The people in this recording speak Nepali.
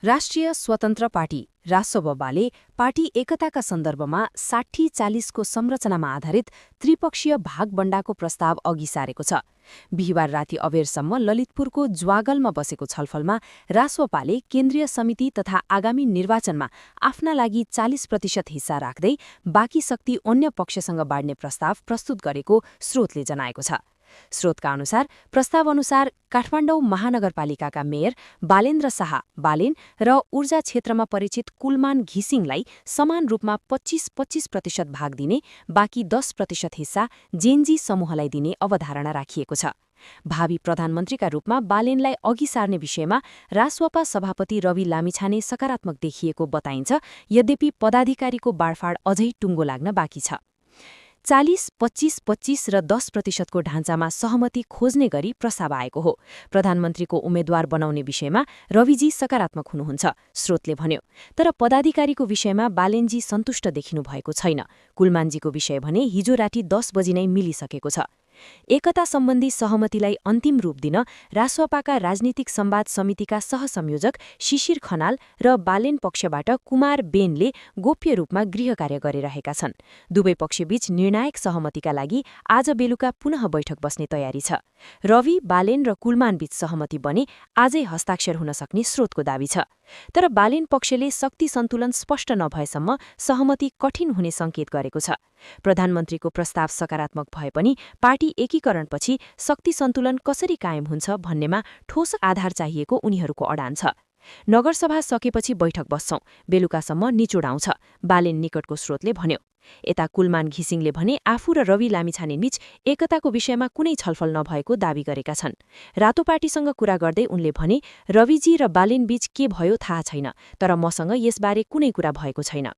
राष्ट्रिय स्वतन्त्र पार्टी रासोपले पार्टी एकताका सन्दर्भमा 60-40 को संरचनामा आधारित त्रिपक्षीय भागबण्डाको प्रस्ताव अघि सारेको छ। बिहिबार राति अबेरसम्म ललितपुरको ज्वागलमा बसेको छलफलमा रासोपाले केन्द्रीय समिति तथा आगामी निर्वाचनमा आफ्ना लागि 40% हिस्सा राख्दै बाँकी शक्ति अन्य पक्षसँग बाँड्ने प्रस्ताव प्रस्तुत गरेको स्रोतले जनाएको छ। स्रोतका अनुसार प्रस्ताव अनुसार काठमाडौँ महानगरपालिकाका मेयर बालेन्द्र शाह बालेन र ऊर्जा क्षेत्रमा परिचित कुलमान घिसिङलाई समान रूपमा 25% भाग दिने, बाँकी 10% हिस्सा जेनजी समूहलाई दिने अवधारणा राखिएको छ। भावी प्रधानमन्त्रीका रूपमा बालेनलाई अघि सार्ने विषयमा रासोपा सभापति रवि लामिछाने सकारात्मक देखिएको बताइन्छ। यद्यपि पदाधिकारीको बाँडफाँड अझै टुङ्गो लाग्न बाँकी छ। 40, 25, 25 र 10% को ढाँचामा सहमति खोज्ने गरी प्रस्ताव आएको हो। प्रधानमन्त्रीको उम्मेद्वार बनाउने विषयमा रविजी सकारात्मक हुनुहुन्छ, स्रोतले भन्यो। तर पदाधिकारीको विषयमा बालेनजी सन्तुष्ट देखिनु भएको छैन। कुलमानजीको विषय भने हिजो राति 10 बजी नै मिलिसकेको छ। एकता सम्बन्धी सहमतिलाई अन्तिम रूप दिन रासोपाका राजनीतिक संवाद समितिका सहसंयोजक शिशिर खनाल र बालेन पक्षबाट कुमार बेनले गोप्य रूपमा गृह कार्य गरिरहेका छन्। दुवै पक्षबीच निर्णायक सहमतिका लागि आज बेलुका पुनः बैठक बस्ने तयारी छ। रवि, बालेन र कुलमानबीच सहमति बने आजै हस्ताक्षर हुन सक्ने स्रोतको दावी छ। तर बालेन पक्षले शक्ति सन्तुलन स्पष्ट नभएसम्म सहमति कठिन हुने संकेत गरेको छ। प्रधानमन्त्रीको प्रस्ताव सकारात्मक भए पनि पार्टी एकीकरणपछि शक्ति सन्तुलन कसरी कायम हुन्छ भन्नेमा ठोस आधार चाहिएको उनीहरूको अडान छ। नगरसभा सकेपछि बैठक बस्छौं, बेलुकासम्म निचोड आउँछ, बालेन निकटको स्रोतले भन्यो। यता कुलमान घिसिङले भने आफू र रवि लामिछानेबीच एकताको विषयमा कुनै छलफल नभएको दावी गरेका छन्। रातो पार्टीसँग कुरा गर्दै उनले भने, रविजी र बालेनबीच के भयो थाहा छैन, तर मसँग यसबारे कुनै कुरा भएको छैन।